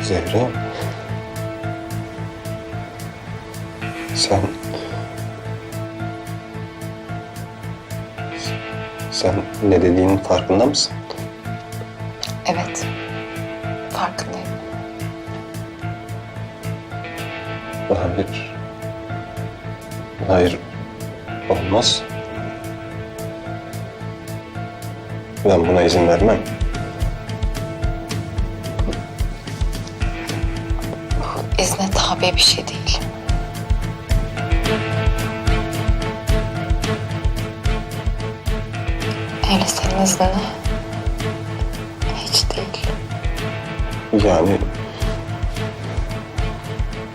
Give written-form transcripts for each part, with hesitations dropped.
Zehra, sen ne dediğinin farkında mısın? Evet, farkındayım. Hayır, olmaz. Ben buna izin vermem. İzne tabi bir şey değil. Öyle senin iznine hiç değil. Yani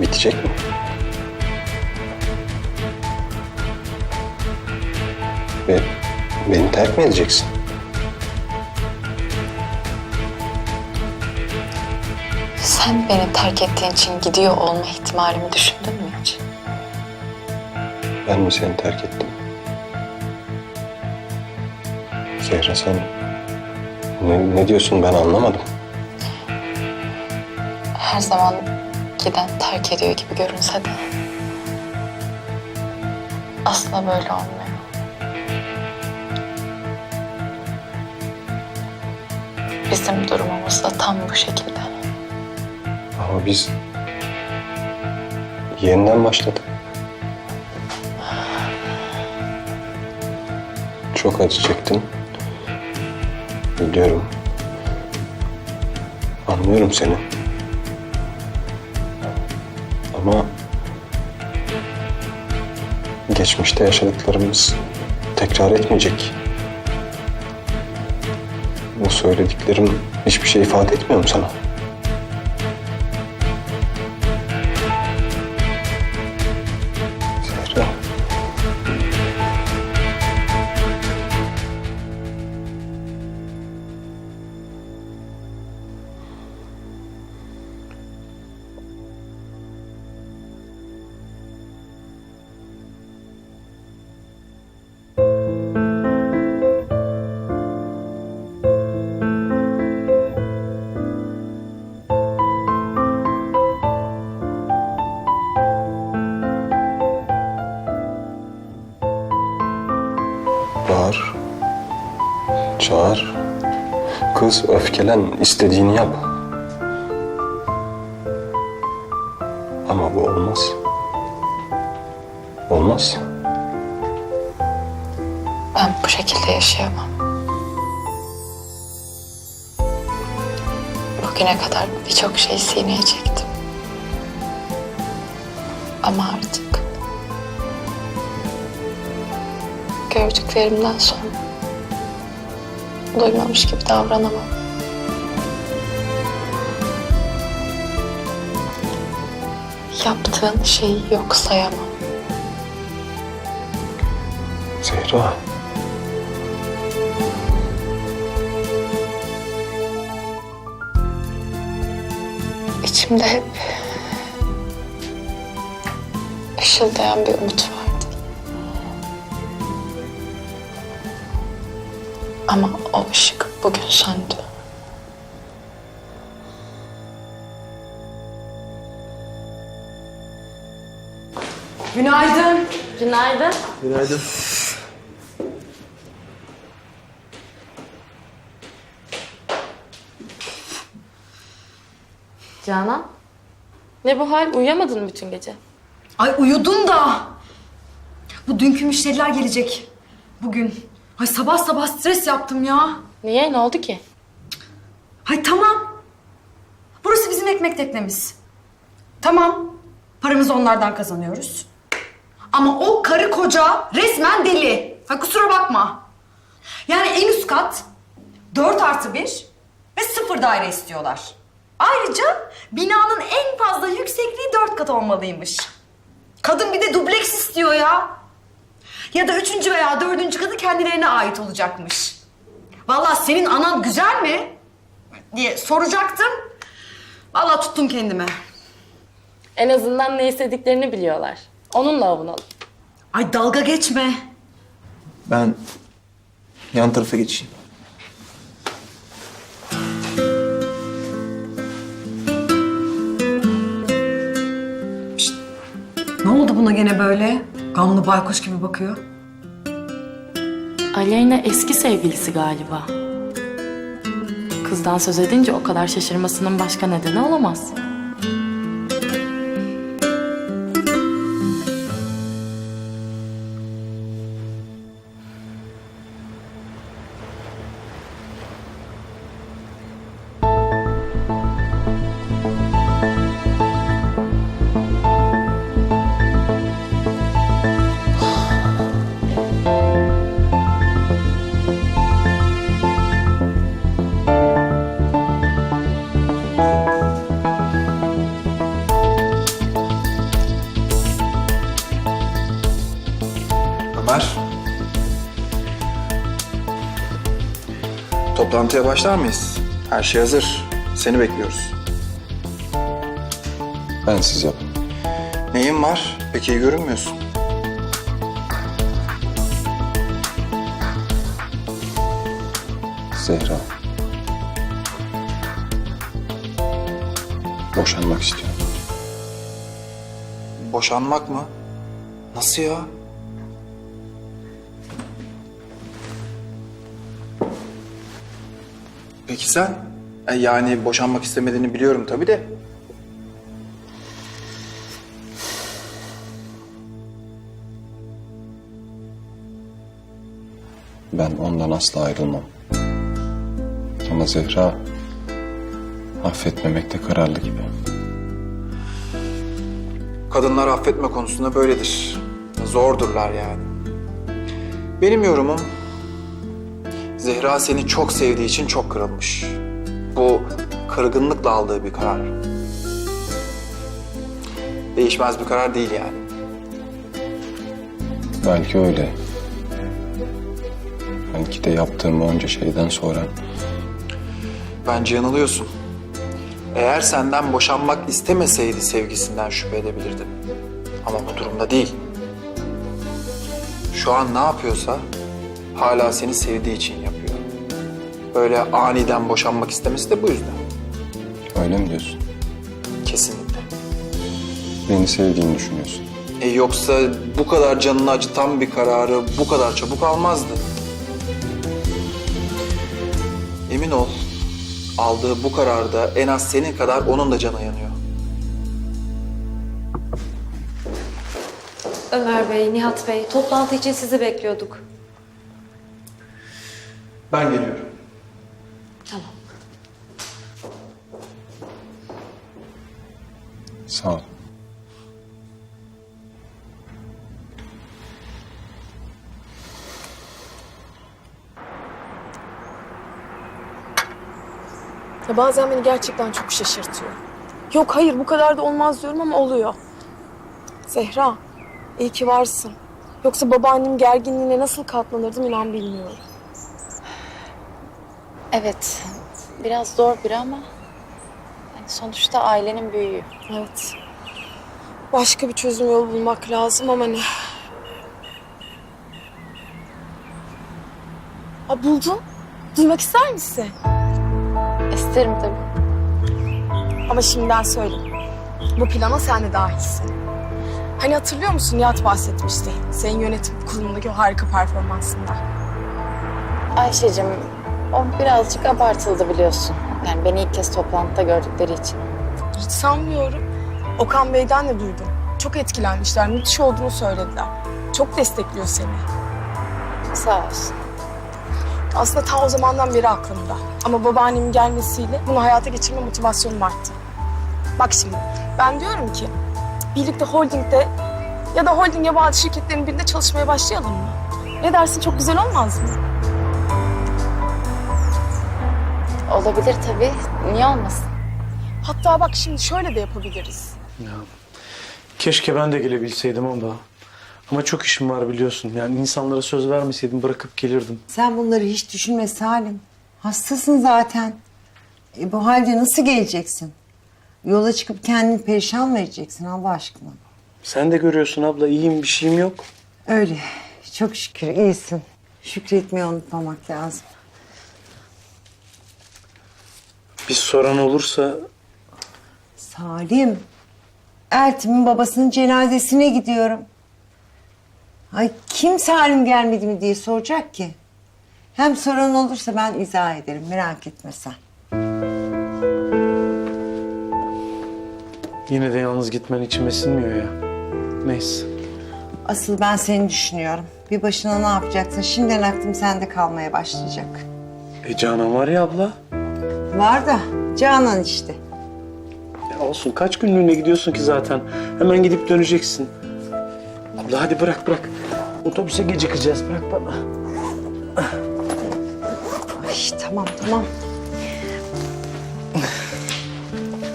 bitecek mi? Ve beni terk mi edeceksin? Sen beni terk ettiğin için gidiyor olma ihtimalimi düşündün mü hiç? Ben mi seni terk ettim? Zehra, sen ne diyorsun, ben anlamadım. Her zaman giden terk ediyor gibi görünse de aslında böyle olmuyor. Bizim durumumuz da tam bu şekilde. Ama biz yeniden başladık. Çok acı çektin. Biliyorum. Anlıyorum seni. Ama geçmişte yaşadıklarımız tekrar etmeyecek. Bu söylediklerim hiçbir şey ifade etmiyor mu sana? Zehra. Bağır, çağır, kız, öfkelen, istediğini yap. Ama bu olmaz. Olmaz. Ben bu şekilde yaşayamam. Bugüne kadar birçok şey sineye çektim. Ama artık gördüklerimden sonra duymamış gibi davranamam. Yaptığın şeyi yok sayamam. Zehra. İçimde hep ışıldayan bir umut vardı. Ama o ışık bugün söndü. Günaydın. Günaydın. Günaydın. Canan, ne bu hal? Uyuyamadın mı bütün gece? Ay uyudum da. Bu dünkü müşteriler gelecek bugün. Ay sabah sabah stres yaptım ya. Niye? Ne oldu ki? Ay tamam. Burası bizim ekmek teknemiz. Tamam. Paramızı onlardan kazanıyoruz. Ama o karı koca resmen deli. Ha, kusura bakma. Yani en üst kat 4+1 ve 0 daire istiyorlar. Ayrıca binanın en fazla yüksekliği 4 kat olmalıymış. Kadın bir de dubleks istiyor ya. Ya da 3. veya 4. katı kendilerine ait olacakmış. Vallahi senin anan güzel mi diye soracaktım. Vallahi tuttum kendime. En azından ne istediklerini biliyorlar. Onunla avunalım. Ay dalga geçme. Ben yan tarafa geçeyim. Ne oldu buna gene böyle? Gamlı baykuş gibi bakıyor. Aleyna eski sevgilisi galiba. Kızdan söz edince o kadar şaşırmasının başka nedeni olamaz. Ömer. Toplantıya başlar mıyız? Her şey hazır. Seni bekliyoruz. Ben siz yap. Neyin var? Pek iyi görünmüyorsun. Zehra. Boşanmak istiyorum. Boşanmak mı? Nasıl ya? Peki sen? Yani boşanmak istemediğini biliyorum tabii de. Ben ondan asla ayrılmam. Ama Zehra affetmemekte kararlı gibi. Kadınlar affetme konusunda böyledir. Zordurlar yani. Benim yorumum, Zehra seni çok sevdiği için çok kırılmış. Bu kırgınlıkla aldığı bir karar. Değişmez bir karar değil yani. Belki öyle. Belki de yaptığım onca şeyden sonra Bence yanılıyorsun. Eğer senden boşanmak istemeseydi sevgisinden şüphe edebilirdim. Ama bu durumda değil. Şu an ne yapıyorsa hala seni sevdiği için yapıyor. Böyle aniden boşanmak istemesi de bu yüzden. öyle mi diyorsun? Kesinlikle. Beni sevdiğini düşünüyorsun. Yoksa bu kadar canını acıtan bir kararı bu kadar çabuk almazdı. Emin ol, aldığı bu kararda en az senin kadar onun da canı yanıyor. Ömer Bey, Nihat Bey, toplantı için sizi bekliyorduk. Ben geliyorum. Tamam. Sağ ol. Ya bazen beni gerçekten çok şaşırtıyor. Yok hayır bu kadar da olmaz diyorum ama oluyor. Zehra, iyi ki varsın. Yoksa babaannem gerginliğine nasıl katlanırdım inan bilmiyorum. Evet, biraz zor biri ama yani sonuçta ailenin büyüğü. Evet. Başka bir çözüm yolu bulmak lazım ama ne? Aa, buldum. Duymak ister misin? İsterim tabii. Ama şimdiden söyleyeyim. Bu plana sen de dahilsin. Hani hatırlıyor musun Nihat bahsetmişti. Senin yönetim kurulundaki o harika performansında. Ayşe'cim, o birazcık abartıldı biliyorsun. Yani beni ilk kez toplantıda gördükleri için. Hiç sanmıyorum. Okan Bey'den de duydum. Çok etkilenmişler, müthiş olduğunu söylediler. Çok destekliyor seni. Sağ olsun. Aslında ta o zamandan beri aklımda. Ama babaannemin gelmesiyle bunu hayata geçirme motivasyonum arttı. Bak şimdi, ben diyorum ki birlikte holdingde ya da holdinge bağlı şirketlerin birinde çalışmaya başlayalım mı? Ne dersin, çok güzel olmaz mı? Olabilir tabii. Niye olmasın? Hatta bak şimdi şöyle de yapabiliriz. Ya, keşke ben de gelebilseydim ama çok işim var biliyorsun. Yani insanlara söz vermeseydim bırakıp gelirdim. Sen bunları hiç düşünme Salim. Hastasın zaten. Bu halde nasıl geleceksin? Yola çıkıp kendini perişan mı edeceksin Allah aşkına? Sen de görüyorsun abla, iyiyim, bir şeyim yok. Öyle. Çok şükür iyisin. Şükretmeyi unutmamak lazım. Bir soran olursa Salim, Eltim'in babasının cenazesine gidiyorum. Ay kim Salim gelmedi mi diye soracak ki. Hem soran olursa ben izah ederim, merak etme sen. yine de yalnız gitmen içime sinmiyor ya. Neyse. Asıl ben seni düşünüyorum. Bir başına ne yapacaksın? Şimdiden aklım sende kalmaya başlayacak. Canan var ya abla. Var da Canan işte. Ya olsun, kaç günlüğüne gidiyorsun ki zaten. Hemen gidip döneceksin. Abla hadi bırak. Otobüse gecikeceğiz, bırak bana. Ay tamam.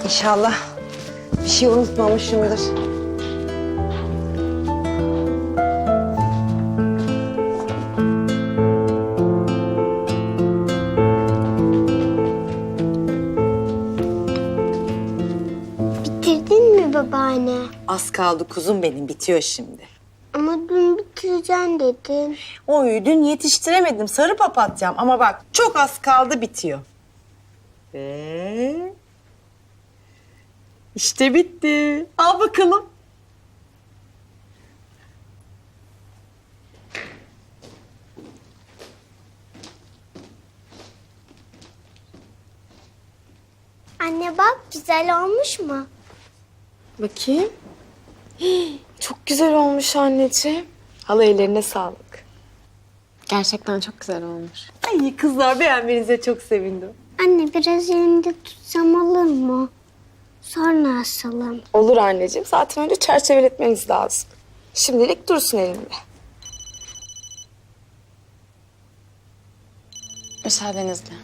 İnşallah bir şey unutmamışımdır. Bitirdin mi babaanne? Az kaldı kuzum benim, bitiyor şimdi. Ama dün bitireceğim dedin. Oy dün yetiştiremedim, sarı papatyam ama bak çok az kaldı, bitiyor. Ve işte bitti. Al bakalım. Anne bak güzel olmuş mu? Bakayım. Çok güzel olmuş anneciğim. Hala ellerine sağlık. Gerçekten çok güzel olmuş. Ay kızlar, beğenmenize çok sevindim. Anne biraz elimde tutsam olur mu? Sonra asalım. Olur anneciğim. Zaten önce çerçeveletmeniz lazım. Şimdilik dursun elimde. Müsaadenizle.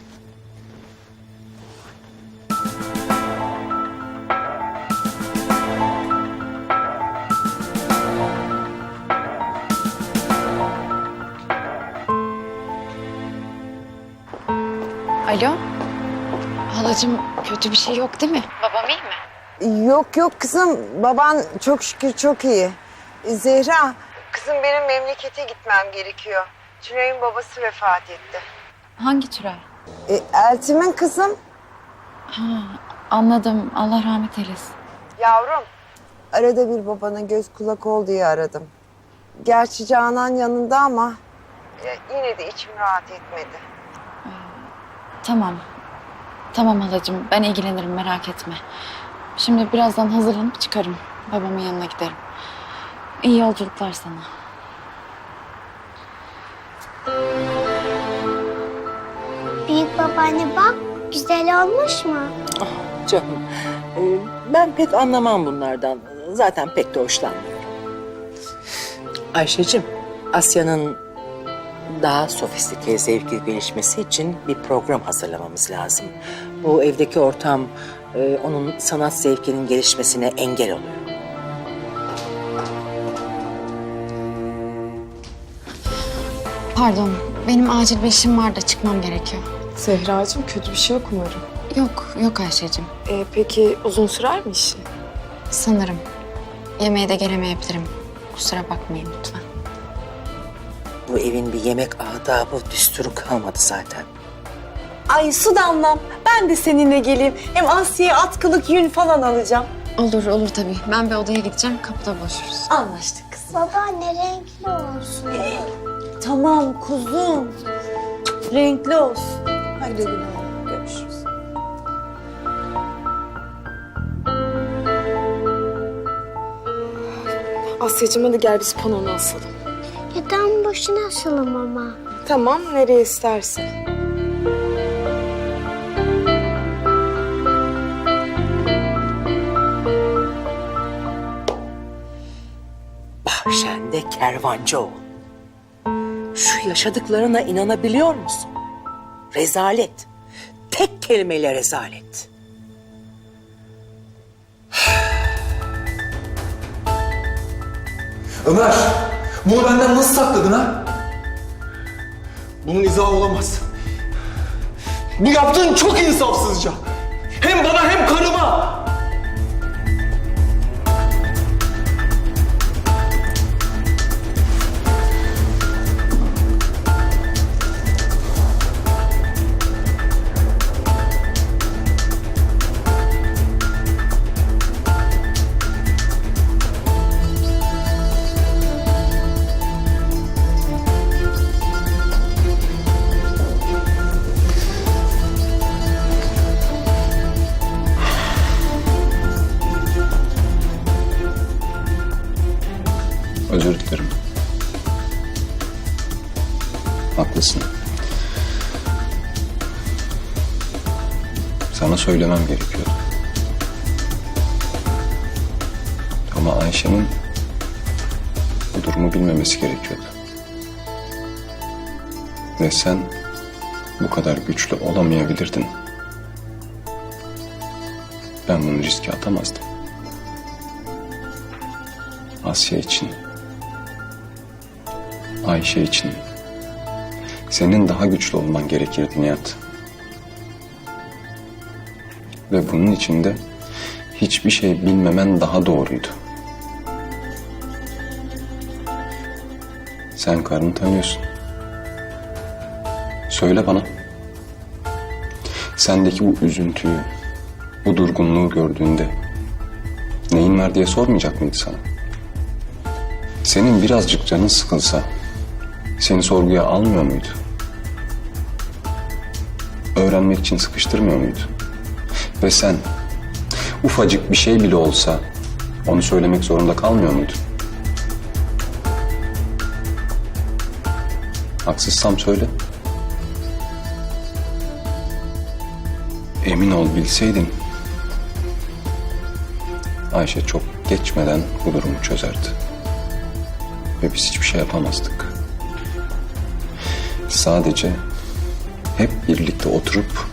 Alo? Halacığım, kötü bir şey yok değil mi? Babam iyi mi? Yok kızım, baban çok şükür çok iyi. Zehra, kızım benim memlekete gitmem gerekiyor. Tülay'ın babası vefat etti. Hangi Tülay? Eltim'in kızım. Anladım. Allah rahmet eylesin. Yavrum. Arada bir babana göz kulak ol diye aradım. Gerçi Canan yanında ama yine de içim rahat etmedi. Tamam. Tamam halacığım. Ben ilgilenirim, merak etme. Şimdi birazdan hazırlanıp çıkarım. Babamın yanına giderim. İyi yolculuklar sana. Büyük babaanne bak güzel olmuş mu? Canım, ben pek anlamam bunlardan. Zaten pek de hoşlanmıyorum. Ayşe'cim, Asya'nın daha sofistike zevki gelişmesi için bir program hazırlamamız lazım. Bu evdeki ortam onun sanat zevkinin gelişmesine engel oluyor. Pardon. Benim acil bir işim var da çıkmam gerekiyor. Zehracığım, kötü bir şey yok umarım. Yok Ayşe'cim. Peki uzun sürer mi işi? Sanırım. Yemeğe de gelemeyebilirim. Kusura bakmayın lütfen. Bu evin bir yemek adabı, düsturu kalmadı zaten. Ay su damlam, ben de seninle geleyim. Hem Asya'ya atkılık yün falan alacağım. Olur tabii. Ben bir odaya gideceğim. Kapıda buluşuruz. Anlaştık kız. Babaanne renkli olsun. Tamam kuzum. Renkli olsun. Hadi güle güle. Görüşürüz. Asya'cığım hadi gel biz panonu asalım. Yatağın başına asalım ama. Tamam, nereye istersen. Bahşende kervancı ol. Şu yaşadıklarına inanabiliyor musun? Rezalet. Tek kelimeyle rezalet. Ömer, bunu benden nasıl sakladın ha? Bunun izahı olamaz. Bu yaptığın çok insafsızca. Hem bana hem karıma. Özür dilerim. Haklısın. Sana söylemem gerekiyordu. Ama Ayşe'nin bu durumu bilmemesi gerekiyordu. Ve sen bu kadar güçlü olamayabilirdin. Ben bunu riske atamazdım. Asya için, Ayşe için senin daha güçlü olman gerekirdi Nihat. Ve bunun için de hiçbir şey bilmemen daha doğruydu. Sen karını tanıyorsun. Söyle bana. Sendeki bu üzüntüyü, bu durgunluğu gördüğünde neyin var diye sormayacak mıydı sana? Senin birazcık canın sıkılsa seni sorguya almıyor muydu? Öğrenmek için sıkıştırmıyor muydu? Ve sen ufacık bir şey bile olsa onu söylemek zorunda kalmıyor muydun? Haksızsam söyle. Emin ol bilseydin Ayşe çok geçmeden bu durumu çözerdi. Ve biz hiçbir şey yapamazdık. Sadece hep birlikte oturup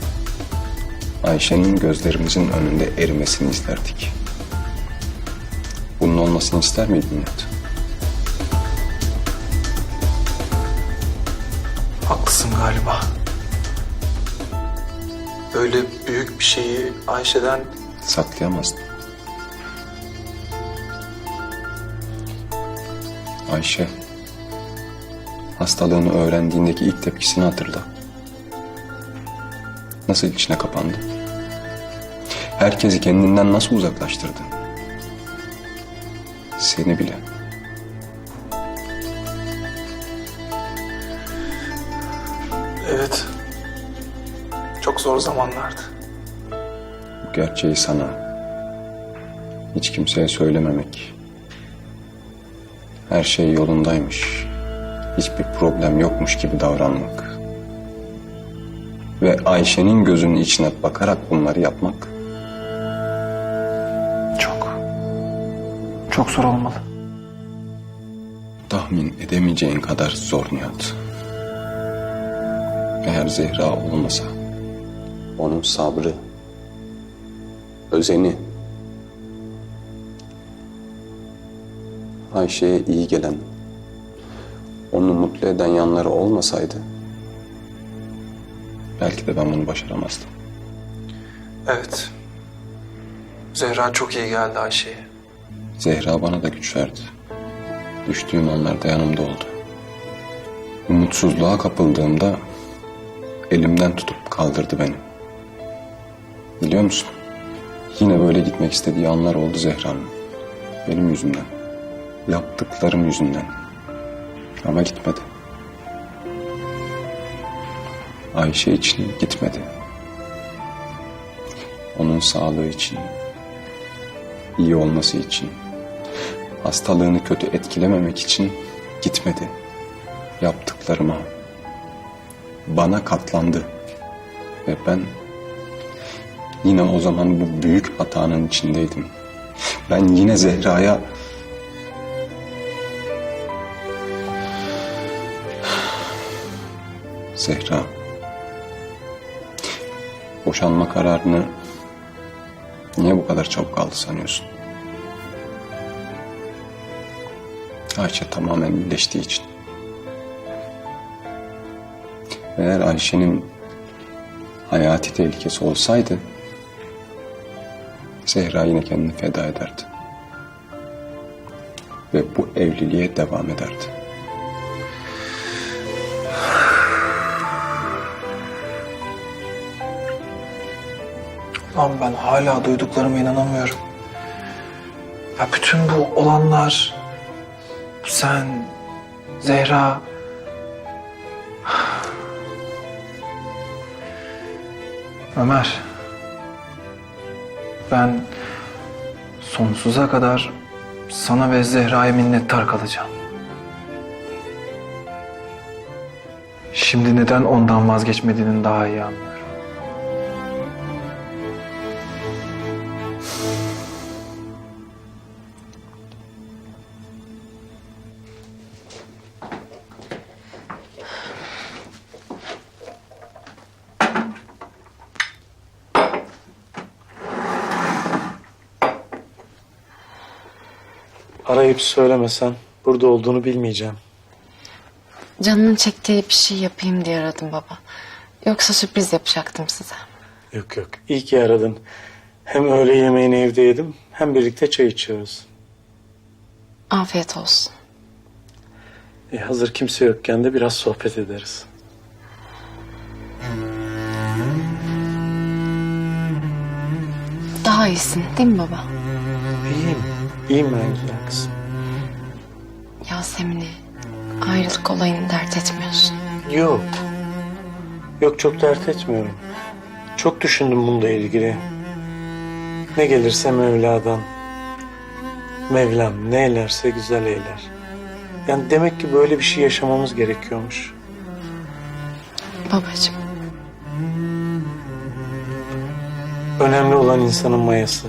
Ayşe'nin gözlerimizin önünde erimesini izlerdik. Bunun olmasını ister miydin Nihat? Haklısın galiba. Böyle büyük bir şeyi Ayşe'den... Saklayamazdın. Ayşe, hastalığını öğrendiğindeki ilk tepkisini hatırla. Nasıl içine kapandı? Herkesi kendinden nasıl uzaklaştırdı? Seni bile. Evet. Çok zor zamanlardı. Bu gerçeği sana hiç kimseye söylememek, her şey yolundaymış, hiçbir problem yokmuş gibi davranmak ve Ayşe'nin gözünün içine bakarak bunları yapmak Çok zor olmalı. tahmin edemeyeceğin kadar zor Nihat. Eğer Zehra olmasa, onun sabrı, özeni, Ayşe'ye iyi gelen, onu mutlu eden yanları olmasaydı belki de ben bunu başaramazdım. Evet. Zehra çok iyi geldi Ayşe'ye. Zehra bana da güç verdi. Düştüğüm anlarda yanımda oldu. Umutsuzluğa kapıldığımda elimden tutup kaldırdı beni. Biliyor musun? Yine böyle gitmek istediği anlar oldu Zehra'nın. Benim yüzümden. Yaptıklarım yüzünden. Ama gitmedi. Ayşe için gitmedi. Onun sağlığı için, iyi olması için, hastalığını kötü etkilememek için gitmedi. Yaptıklarıma, bana katlandı. Ve ben yine o zaman bu büyük hatanın içindeydim. Ben yine Zehra'ya Zehra, boşanma kararını niye bu kadar çabuk aldı sanıyorsun? Ayşe tamamen iyileştiği için. Eğer Ayşe'nin hayati tehlikesi olsaydı Zehra yine kendini feda ederdi. Ve bu evliliğe devam ederdi. Lan ben hala duyduklarıma inanamıyorum. Ya bütün bu olanlar, sen, Zehra... Ömer, ben sonsuza kadar sana ve Zehra'ya minnettar kalacağım. Şimdi neden ondan vazgeçmediğini daha iyi anlıyorum. Arayıp söylemesen burada olduğunu bilmeyeceğim. Canının çektiği bir şey yapayım diye aradım baba. Yoksa sürpriz yapacaktım size. Yok yok, iyi ki aradın. Hem öğle yemeğini evde yedim, hem birlikte çay içiyoruz. Afiyet olsun. Hazır kimse yokken de biraz sohbet ederiz. Daha iyisin değil mi baba? İyiyim, iyiyim ben güzel kızım. Yasemin'i, ayrılık olayını dert etmiyorsun. Yok. Yok, çok dert etmiyorum. Çok düşündüm bununla ilgili. Ne gelirse Mevla'dan. Mevlam ne eylerse güzel eyler. Yani demek ki böyle bir şey yaşamamız gerekiyormuş. Babacığım. Önemli olan insanın mayası.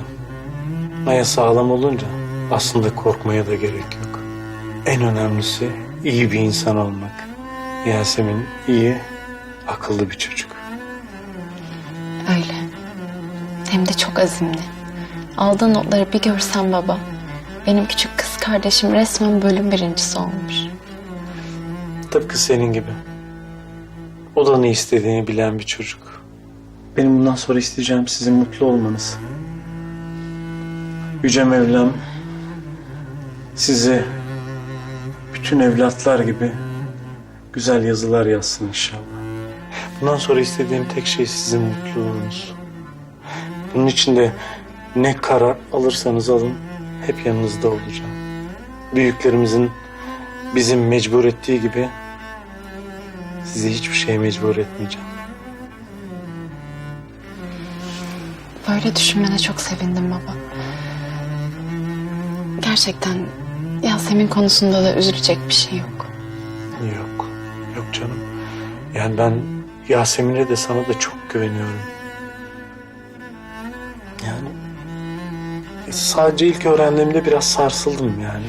Maya sağlam olunca aslında korkmaya da gerek yok. En önemlisi iyi bir insan olmak. Yasemin iyi, akıllı bir çocuk. Öyle. Hem de çok azimli. Aldığı notları bir görsen baba. Benim küçük kız kardeşim resmen bölüm birincisi olmuş. Tıpkı senin gibi. O da ne istediğini bilen bir çocuk. Benim bundan sonra isteyeceğim sizin mutlu olmanız. Yüce Mevlam size bütün evlatlar gibi güzel yazılar yazsın inşallah. Bundan sonra istediğim tek şey sizin mutluluğunuz. Bunun için de ne karar alırsanız alın hep yanınızda olacağım. Büyüklerimizin bizim mecbur ettiği gibi sizi hiçbir şeye mecbur etmeyeceğim. Böyle düşünmene çok sevindim baba. Gerçekten Yasemin konusunda da üzülecek bir şey yok. Yok, yok canım. Yani ben Yasemin'e de sana da çok güveniyorum. Yani sadece ilk öğrendiğimde biraz sarsıldım yani.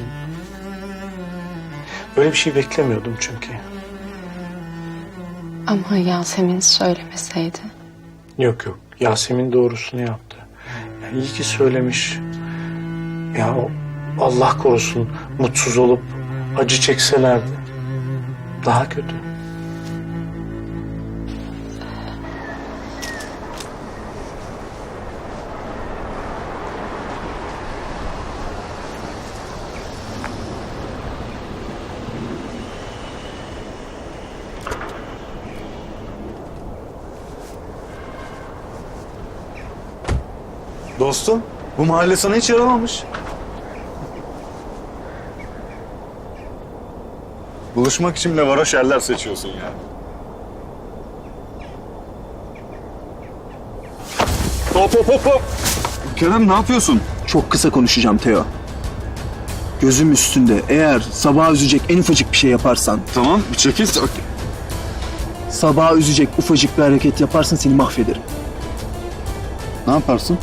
Böyle bir şey beklemiyordum çünkü. Ama Yasemin söylemeseydi. Yok yok, Yasemin doğrusunu yaptı. Yani iyi ki söylemiş. Ya Allah korusun mutsuz olup acı çekselerdi daha kötü. Dostum, bu mahalle sana hiç yaramamış. Buluşmak için bile varoş yerler seçiyorsun ya. Hop hop hop hop! Kerem ne yapıyorsun? Çok kısa konuşacağım Teo. Gözüm üstünde. Eğer Sabah'ı üzecek en ufacık bir şey yaparsan, Tamam bir çekil. Sabah'ı üzecek ufacık bir hareket yaparsan seni mahvederim. Ne yaparsın?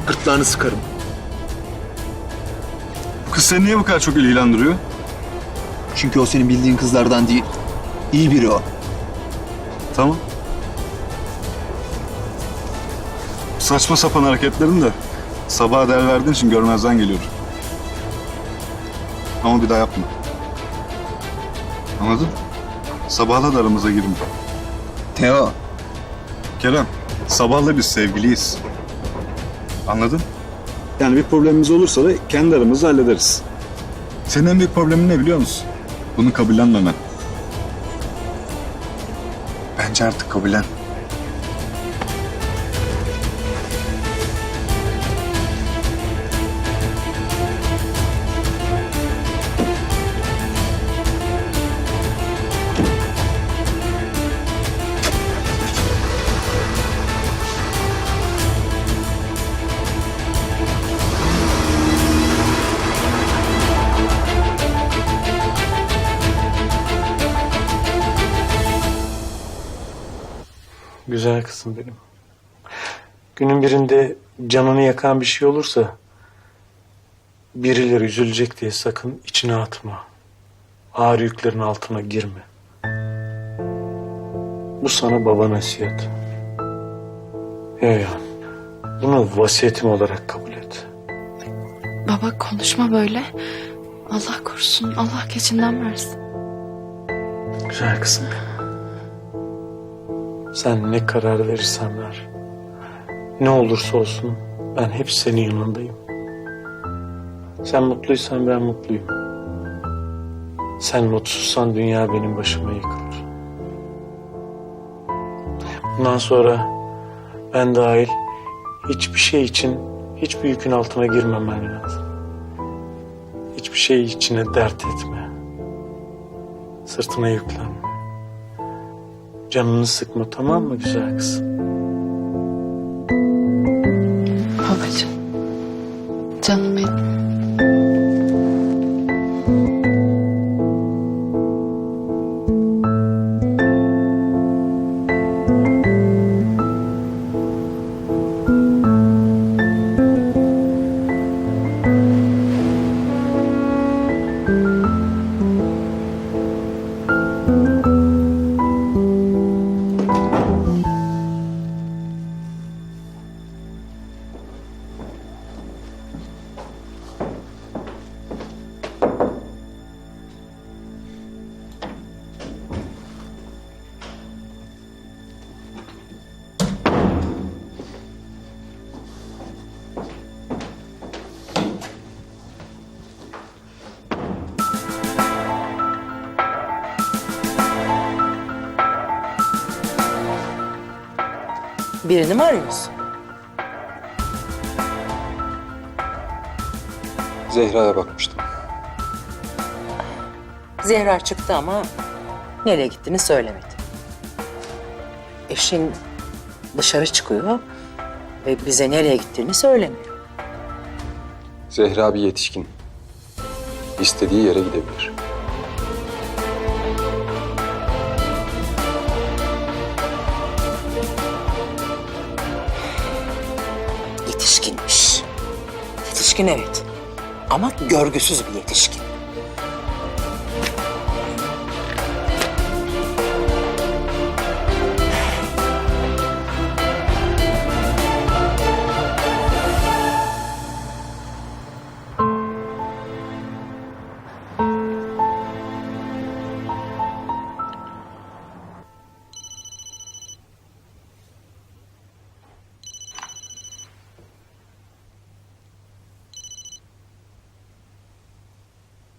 Gırtlağını sıkarım. Bu kız seni niye bu kadar çok ilgilendiriyor? Çünkü o senin bildiğin kızlardan değil. İyi biri o. Tamam. Saçma sapan hareketlerin de Sabah'a değer verdiğin için görmezden geliyorum. Ama bir daha yapma. Anladın? Sabah'la da aramıza girme. Teo. Kerem, Sabah'la biz sevgiliyiz. Anladın? Yani bir problemimiz olursa da kendi aramızda hallederiz. Senin en büyük problemin ne biliyor musun? Bunu kabullenmemen. Bence artık kabullen. Güzel kızım benim. Günün birinde canını yakan bir şey olursa birileri üzülecek diye sakın içine atma. Ağır yüklerin altına girme. Bu sana baba nasihat. Ya bunu vasiyetim olarak kabul et. Baba konuşma böyle. Allah korusun. Allah keçinden versin. Güzel kızım benim. Sen ne karar verirsen ver. Ne olursa olsun ben hep senin yanındayım. Sen mutluysan ben mutluyum. Sen mutsuzsan dünya benim başıma yıkılır. Bundan sonra ben dahil hiçbir şey için hiçbir yükün altına girmemen lazım. Hiçbir şey içine dert etme. Sırtına yüklenme. Canını sıkma, tamam mı güzel kızım? Babacığım. Canım benim. Birini mi arıyorsun? Zehra'ya bakmıştım. Zehra çıktı ama nereye gittiğini söylemedi. Eşin dışarı çıkıyor ve bize nereye gittiğini söylemiyor. Zehra bir yetişkin. İstediği yere gidebilir. Yetişkinmiş. Yetişkin evet. Ama görgüsüz bir yetişkin.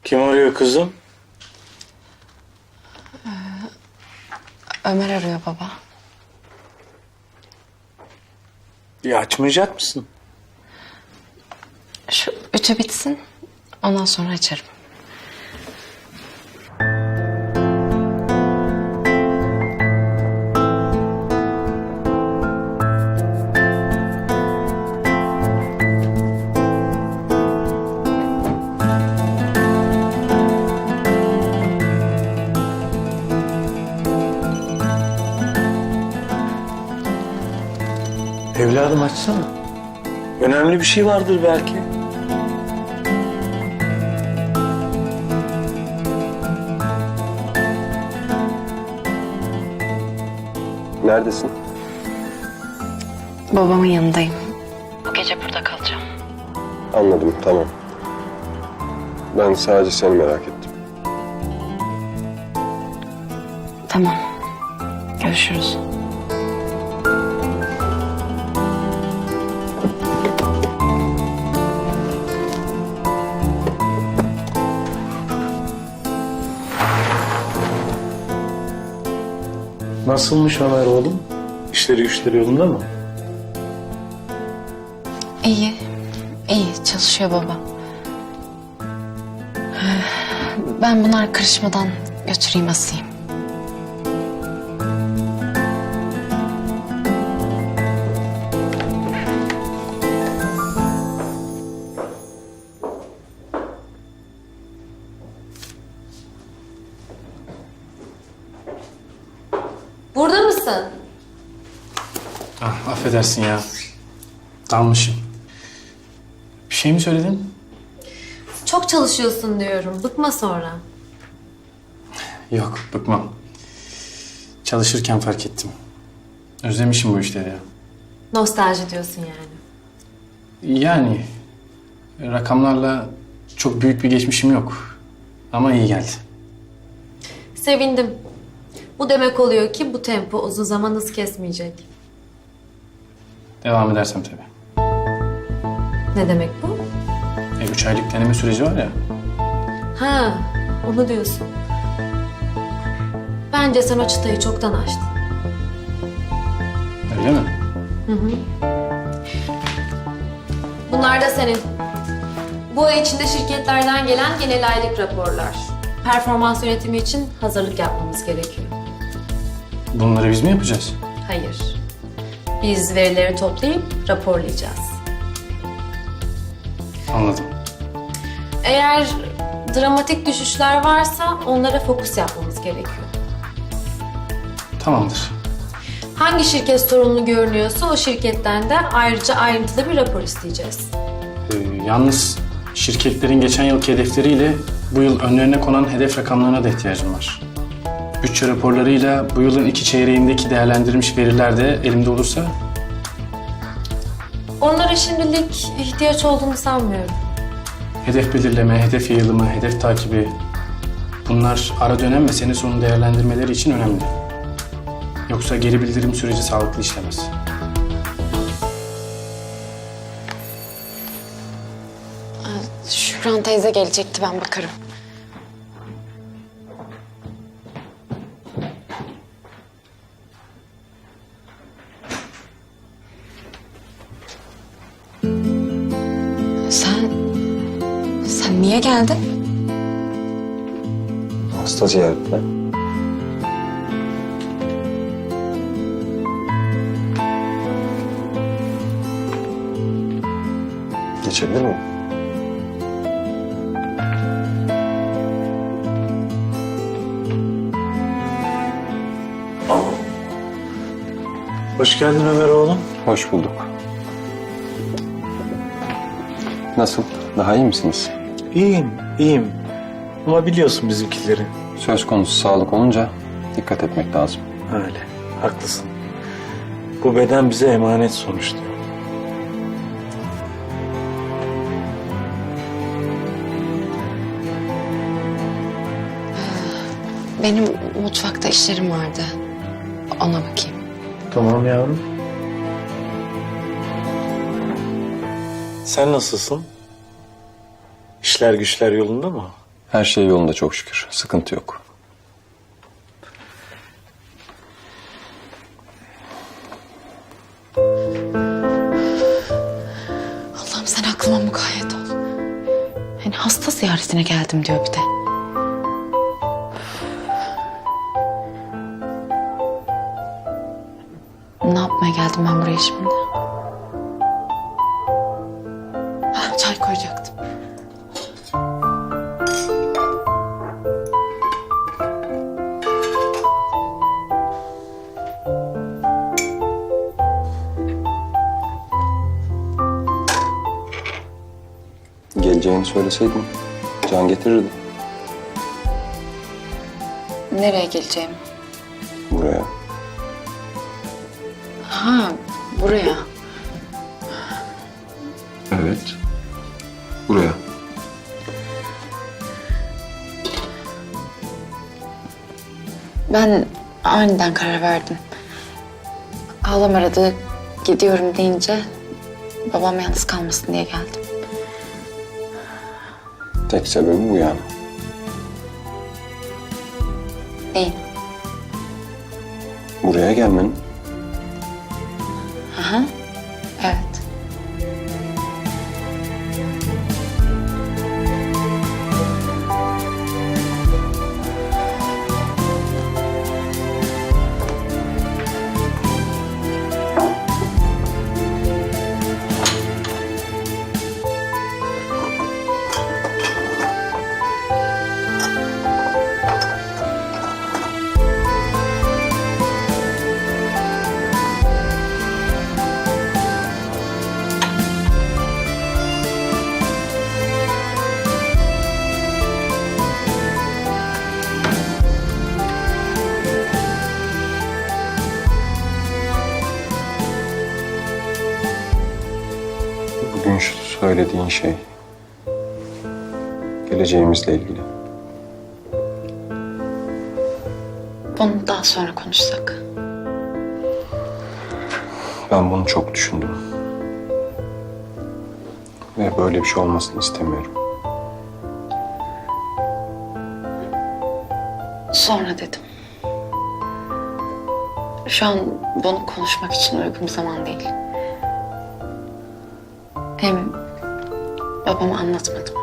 Kim arıyor kızım? Ömer arıyor baba. Ya açmayacak mısın? Şu ütü bitsin. Ondan sonra açarım. Evladım açsana. Önemli bir şey vardır belki. Neredesin? Babamın yanındayım. Bu gece burada kalacağım. Anladım, tamam. Ben sadece seni merak ettim. Tamam. Görüşürüz. Nasılmış Ömer oğlum? İşleri güçleri yolunda mı? İyi. İyi. Çalışıyor baba. Ben bunlar karışmadan götüreyim asayım. Burada mısın? Ah, affedersin ya. Dalmışım. Bir şey mi söyledin? Çok çalışıyorsun diyorum. Bıkma sonra. Yok, bıkmam. Çalışırken fark ettim. Özlemişim bu işleri ya. Nostalji diyorsun yani. Yani rakamlarla çok büyük bir geçmişim yok. Ama iyi geldi. Sevindim. Bu demek oluyor ki bu tempo uzun zaman hız kesmeyecek. Devam edersem tabii. Ne demek bu? 3 aylık deneme süreci var ya. Ha, onu diyorsun. Bence sen o çıtayı çoktan aştın. Öyle mi? Bunlar da senin. Bu ay içinde şirketlerden gelen genel aylık raporlar. Performans yönetimi için hazırlık yapmamız gerekiyor. Bunları biz mi yapacağız? Hayır. Biz verileri toplayıp raporlayacağız. Anladım. Eğer dramatik düşüşler varsa onlara fokus yapmamız gerekiyor. Tamamdır. Hangi şirket sorunlu görünüyorsa o şirketten de ayrıca ayrıntılı bir rapor isteyeceğiz. Yalnız şirketlerin geçen yılki hedefleriyle bu yıl önlerine konan hedef rakamlarına da ihtiyacım var. Bütçe raporlarıyla bu yılın 2 çeyreğindeki değerlendirilmiş veriler de elimde olursa... Onlara şimdilik ihtiyaç olduğunu sanmıyorum. Hedef belirleme, hedef yayılımı, hedef takibi... Bunlar ara dönem ve sene sonu değerlendirmeleri için önemli. Yoksa geri bildirim süreci sağlıklı işlemez. Şükran teyze gelecekti, ben bakarım. Sen niye geldin? Hasta ziyaretine. Geçebilir miyim? Hoş geldin Ömer oğlum. Hoş bulduk. Nasıl? Daha iyi misiniz? İyiyim, iyiyim. Ama biliyorsun bizimkileri. Söz konusu sağlık olunca dikkat etmek lazım. Öyle, haklısın. Bu beden bize emanet sonuçta. Benim mutfakta işlerim vardı. Ona bakayım. Tamam yavrum. Sen nasılsın? İşler güçler yolunda mı? Her şey yolunda çok şükür. Sıkıntı yok. Allah'ım sen aklıma mukayyet ol. Yani hasta ziyaretine geldim diyor bir de. Ne yapmaya geldim ben buraya şimdi? Ha, çay koyacaktım. geleceğini söyleseydin Can getirirdi Nereye geleceğim? buraya. Ha, buraya. Evet. Buraya. Ben aniden karar verdim. Halam aradı, gidiyorum deyince babam yalnız kalmasın diye geldim. Tek sebebi bu yani. Neyin? Buraya gelmenin. Aha, evet. Bugün şu söylediğin şey geleceğimizle ilgili. Bunu daha sonra konuşsak. Ben bunu çok düşündüm. Ve böyle bir şey olmasını istemiyorum. Sonra dedim. Şu an bunu konuşmak için uygun bir zaman değil. Hem babama anlatmadım.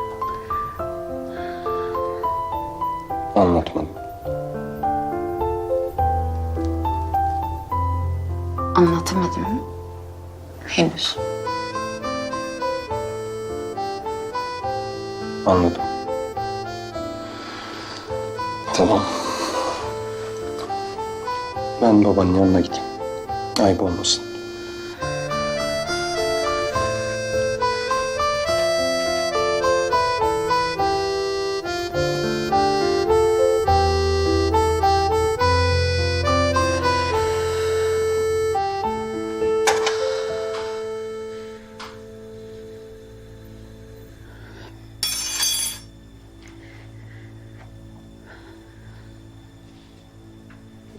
Anlatmadım. Anlatamadım henüz. Anladım. Tamam. Ben babanın yanına gideyim. Ayıp olmasın.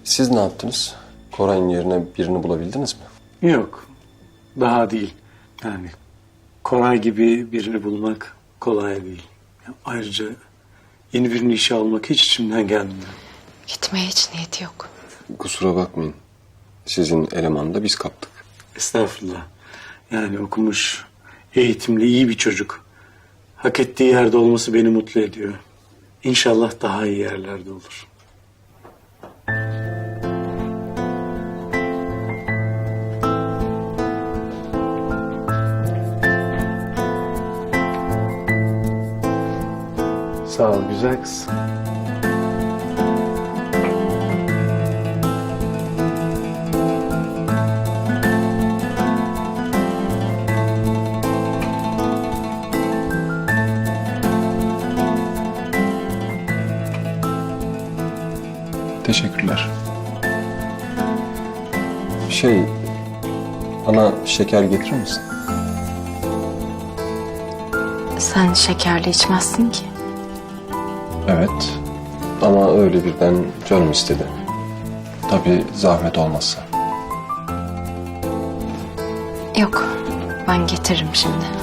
Siz ne yaptınız? Koray'ın yerine birini bulabildiniz mi? Yok. Daha değil. Yani Koray gibi birini bulmak kolay değil. Ayrıca yeni birini işe almak hiç içimden gelmiyor. Gitmeye hiç niyeti yok. Kusura bakmayın. Sizin elemanı da biz kaptık. Estağfurullah. Yani okumuş, eğitimli, iyi bir çocuk. Hak ettiği yerde olması beni mutlu ediyor. İnşallah daha iyi yerlerde olur. Sağ ol güzel kız. Teşekkürler. Bana şeker getirir misin? Sen şekerli içmezsin ki. Evet. Ama öyle birden canım istedi. Tabii zahmet olmazsa. Yok, ben getiririm şimdi.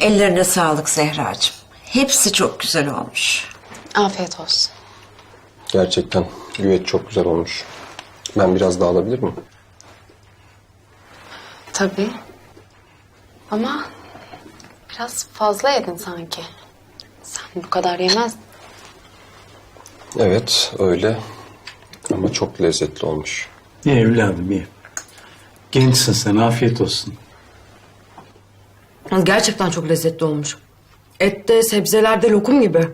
Ellerine sağlık Zehracığım. Hepsi çok güzel olmuş. Afiyet olsun. Gerçekten güveç çok güzel olmuş. Ben biraz daha alabilir miyim? Tabii. Ama biraz fazla yedin sanki. Sen bu kadar yemezdin. Evet öyle. Ama çok lezzetli olmuş. Ye evladım ye. Gençsin sen, afiyet olsun. Gerçekten çok lezzetli olmuş. Et de sebzeler de lokum gibi.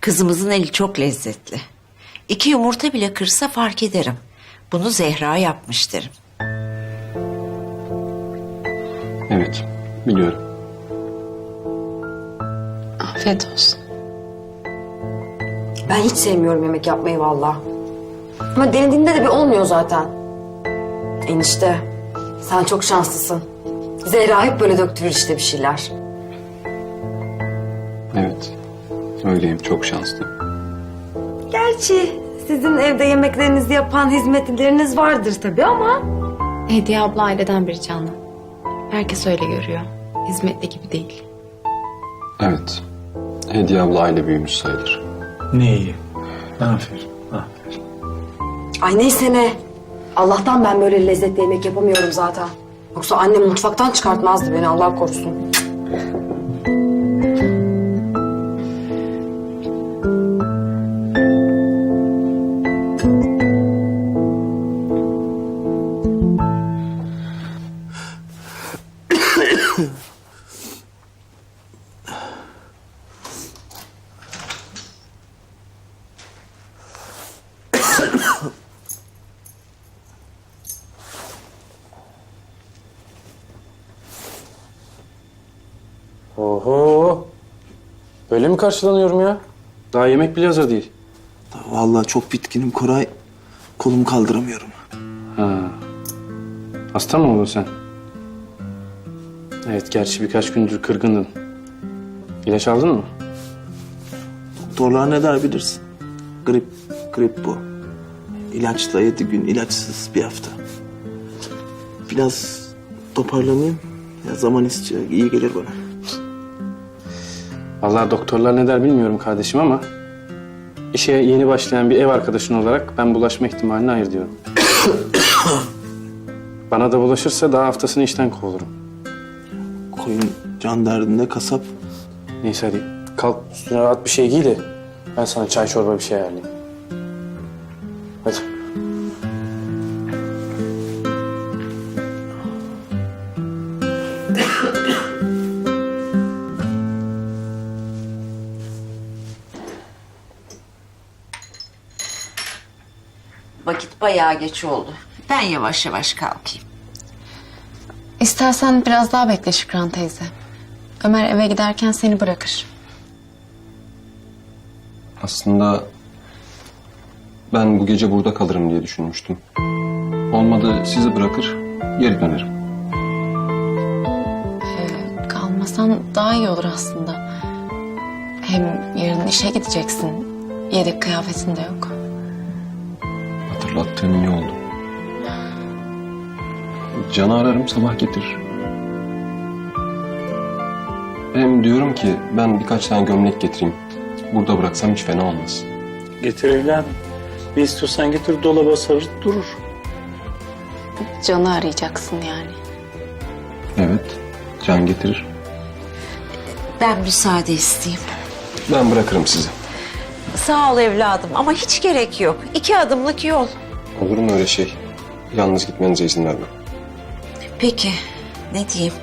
Kızımızın eli çok lezzetli. 2 yumurta bile kırsa fark ederim. Bunu Zehra yapmış derim. Evet, biliyorum. Afiyet olsun. Ben hiç sevmiyorum yemek yapmayı vallahi. Ama denediğinde de bir olmuyor zaten. Enişte, sen çok şanslısın. Zehra hep böyle döktürür işte bir şeyler. Evet, öyleyim, çok şanslıyım. Gerçi sizin evde yemeklerinizi yapan hizmetlileriniz vardır tabii ama... Hediye abla aileden biri Canan. Herkes öyle görüyor. Hizmetli gibi değil. Evet, Hediye abla aile büyümüş sayılır. Ne iyi. Aferin, aferin. Ay neyse ne. Allah'tan ben böyle lezzetli yemek yapamıyorum zaten. Yoksa annem mutfaktan çıkartmazdı beni, Allah korusun. Oho. Böyle mi karşılanıyorum ya? Daha yemek bile hazır değil. Vallahi çok bitkinim Koray. Kolumu kaldıramıyorum. Ha. Hasta mı oldun sen? Evet, gerçi birkaç gündür kırgındın. İlaç aldın mı? Doktorlar ne der bilirsin. Grip bu. İlaçla 7 gün, ilaçsız 1 hafta. Biraz toparlanayım. Ya zaman istiyor, iyi gelir bana. Vallahi doktorlar ne der bilmiyorum kardeşim ama... ...işe yeni başlayan bir ev arkadaşın olarak ben bulaşma ihtimalini hayır diyorum. Bana da bulaşırsa daha haftasını işten kovulurum. Koyun can derdinde kasap. Neyse hadi kalk üstüne rahat bir şey giy de... ...ben sana çay çorba bir şey ayarlayayım. Hadi. Vakit bayağı geç oldu. Ben yavaş yavaş kalkayım. İstersen biraz daha bekle Şükran teyze. Ömer eve giderken seni bırakır. Aslında ben bu gece burada kalırım diye düşünmüştüm. Olmadı sizi bırakır, geri dönerim. Kalmasan daha iyi olur aslında. Hem yarın işe gideceksin. Yedek kıyafetin de yok. Hatırlattığın iyi oldu. Can'ı ararım, sabah getirir. Hem diyorum ki ben birkaç tane gömlek getireyim. Burada bıraksam hiç fena olmaz. Getir evladım. Bir istiyorsan getir, dolaba sarıp durur. Can'ı arayacaksın yani. Evet, Can getirir. Ben müsaade isteyeyim. Ben bırakırım sizi. Sağ ol evladım ama hiç gerek yok. 2 adımlık yol. Olur mu öyle şey? Yalnız gitmenize izin vermem. Peki ne diyeyim?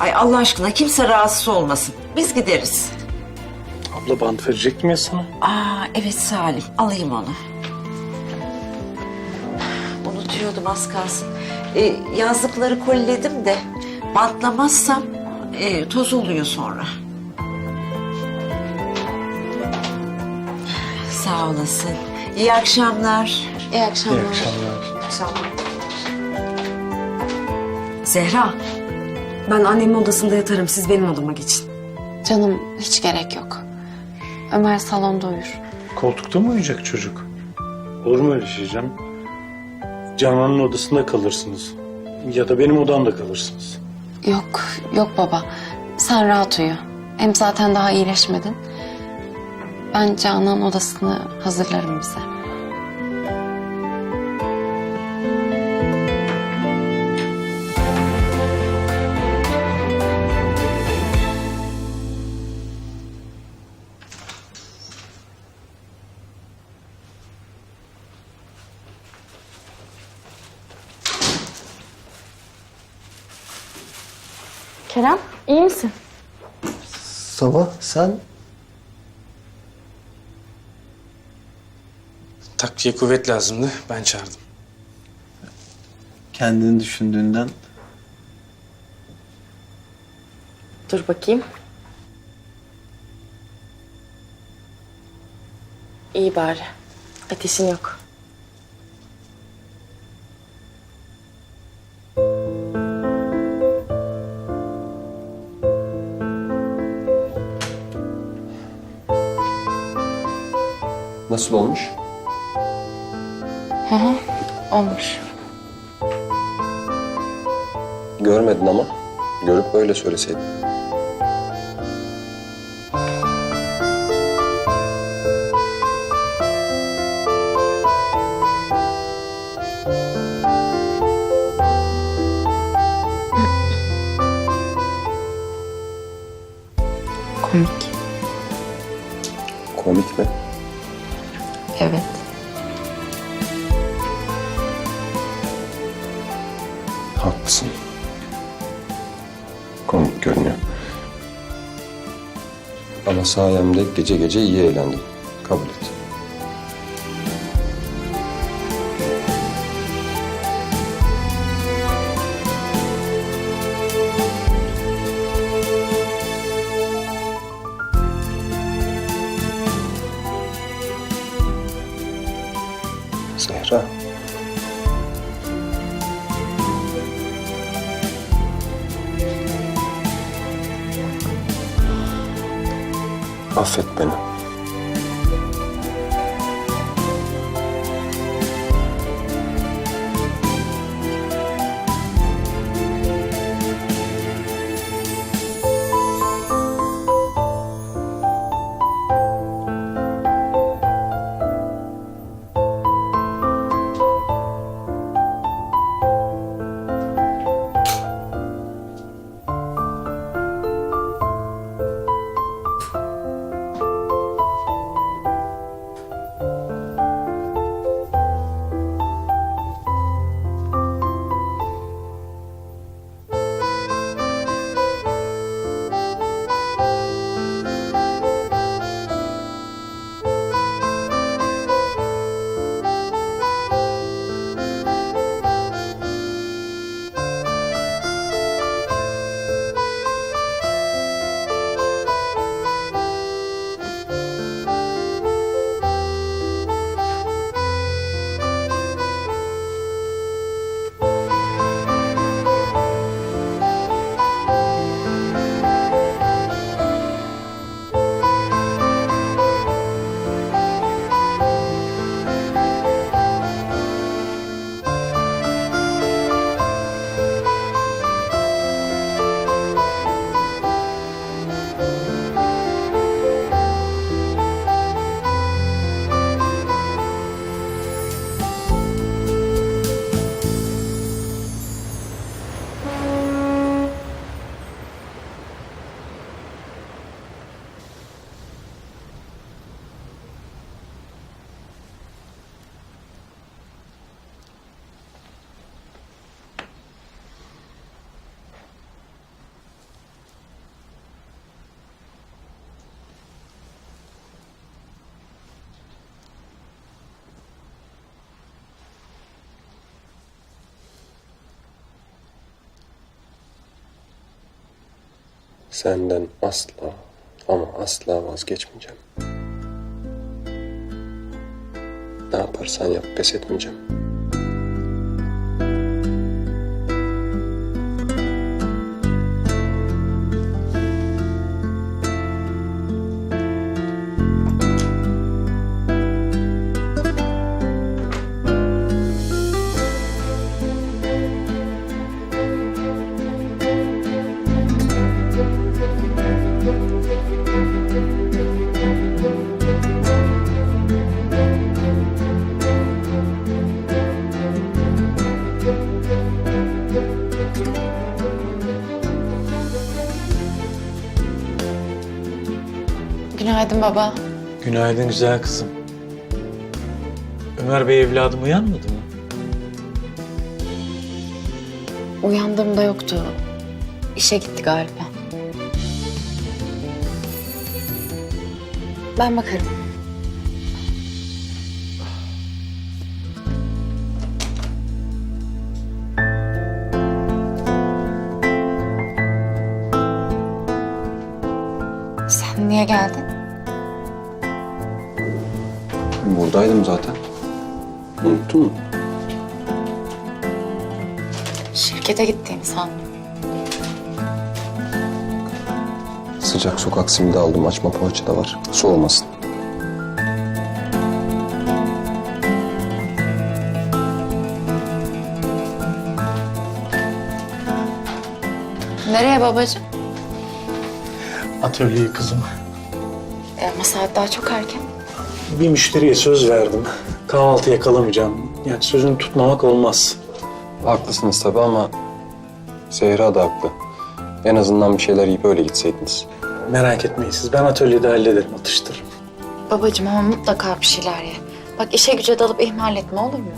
Ay Allah aşkına kimse rahatsız olmasın. Biz gideriz. Abla bant verecektim ya sana. Aa evet Salim, alayım onu. Unutuyordum az kalsın. Yazlıkları koliledim de bantlamazsam toz oluyor sonra. Sağ olasın. İyi akşamlar. İyi akşamlar. İyi akşamlar. Zehra, ben annemin odasında yatarım. Siz benim odama geçin. Canım hiç gerek yok. Ömer salonda uyur. Koltukta mı uyuyacak çocuk? Olur mu öyle şey canım? Canan'ın odasında kalırsınız. Ya da benim odamda kalırsınız. Yok baba. Sen rahat uyu. Hem zaten daha iyileşmedin. Ben Canan odasını hazırlarım bize. Kerem, iyi misin? Sabah sen... Takviye kuvvet lazımdı. Ben çağırdım. Kendini düşündüğünden Dur bakayım. İyi bari. Ateşin yok. Nasıl olmuş? Olmuş. Görmedin ama. Görüp öyle söyleseydin. Komik. Komik mi? Evet. Haklısın. Komik görünüyor. Ama sayemde gece gece iyi eğlendim. Kabul et. Zehra. Affet beni. Senden asla ama asla vazgeçmeyeceğim. Ne yaparsan yap, pes etmeyeceğim. Günaydın baba. Günaydın güzel kızım. Ömer Bey evladım uyanmadı mı? Uyandığımda yoktu. İşe gitti galiba. Ben bakarım. Sen niye geldin? Buradaydım zaten. Unuttun mu? Şirkete gittiğimi sandım. Sıcak sokak simidi aldım. Açma poğaça da var. Soğumasın. Nereye babacığım? Atölyeyi kızım. Ama saat daha çok erken. Bir müşteriye söz verdim. Kahvaltı yakalamayacağım. Yani sözünü tutmamak olmaz. Haklısınız tabii ama Zehra da haklı. En azından bir şeyler yiyip öyle gitseydiniz. Merak etmeyin siz. Ben atölyede hallederim, atıştırırım. Babacığım ama mutlaka bir şeyler ye. Bak işe güce dalıp ihmal etme olur mu?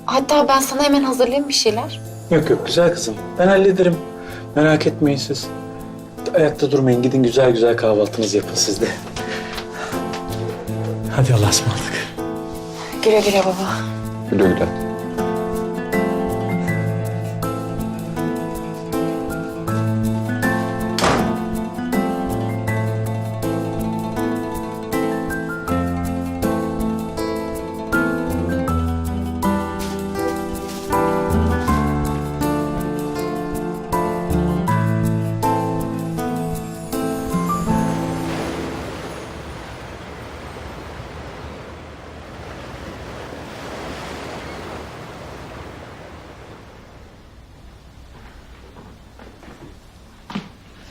Hatta ben sana hemen hazırlayayım bir şeyler. Yok yok güzel kızım. Ben hallederim. Merak etmeyin siz. Ayakta durmayın. Gidin güzel güzel kahvaltınızı yapın siz de. Hadi Allah'a ısmarladık. Güle güle baba. Güle güle.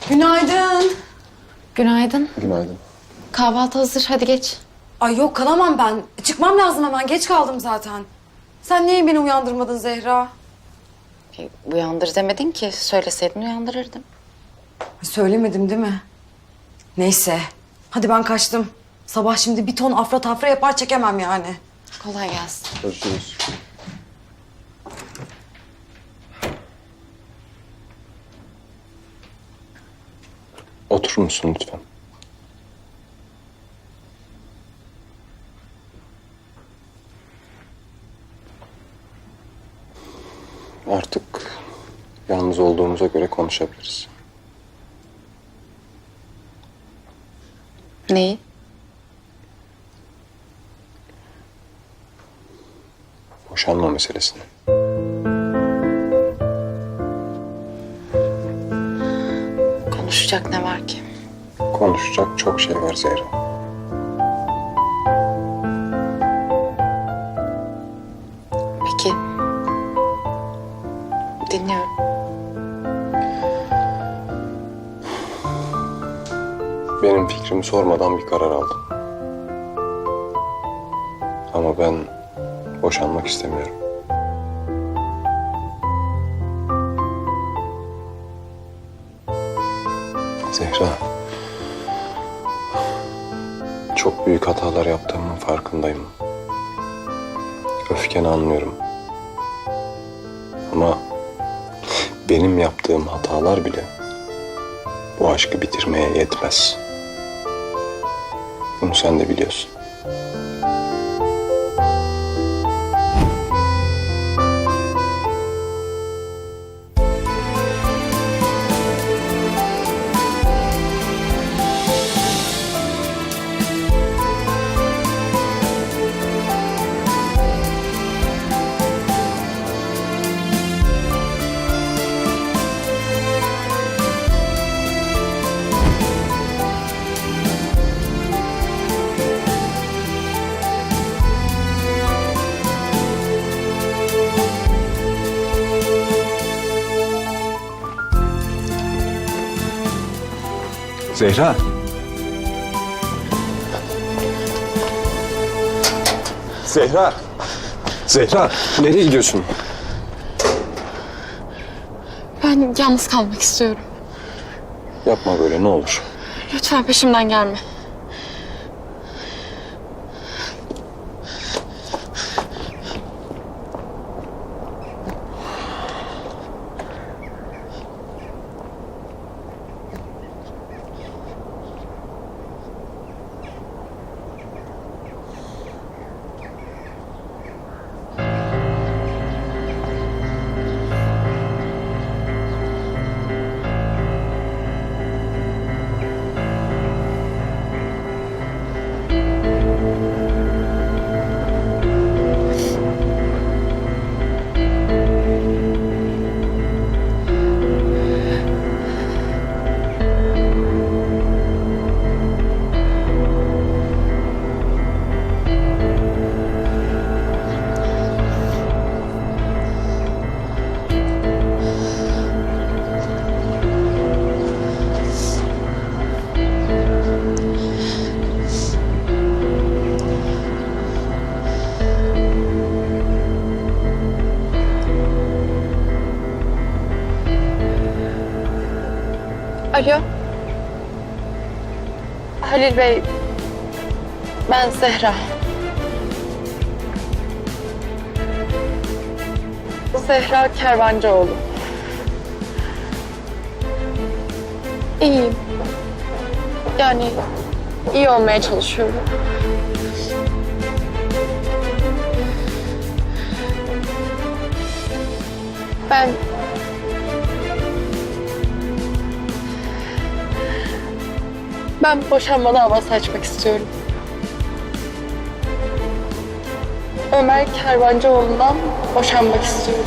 Günaydın. Günaydın. Günaydın. Kahvaltı hazır. Hadi geç. Ay yok kalamam ben. Çıkmam lazım hemen. Geç kaldım zaten. Sen niye beni uyandırmadın Zehra? Uyandır demedin ki. Söyleseydin uyandırırdım. Söylemedim değil mi? Neyse. Hadi ben kaçtım. Sabah şimdi bir ton afra tafra yapar çekemem yani. Kolay gelsin. Görüşürüz. Oturur musun lütfen? Artık yalnız olduğumuza göre konuşabiliriz. Neyi? Boşanma meselesini. Konuşacak ne var ki? Konuşacak çok şey var Zehra. Peki. Dinliyorum. Benim fikrimi sormadan bir karar aldım. Ama ben boşanmak istemiyorum. Zehra. Çok büyük hatalar yaptığımın farkındayım. Öfkeni anlıyorum. Ama benim yaptığım hatalar bile bu aşkı bitirmeye yetmez. Bunu sen de biliyorsun. Zehra. Zehra. Zehra, nereye gidiyorsun? Ben yalnız kalmak istiyorum. Yapma böyle, ne olur. Lütfen peşimden gelme. Alo. Halil Bey, ben Zehra. Zehra Kervancıoğlu. İyiyim. Yani iyi olmaya çalışıyorum. Ben boşanma davası açmak istiyorum. Ömer Kervancıoğlu'ndan boşanmak istiyorum.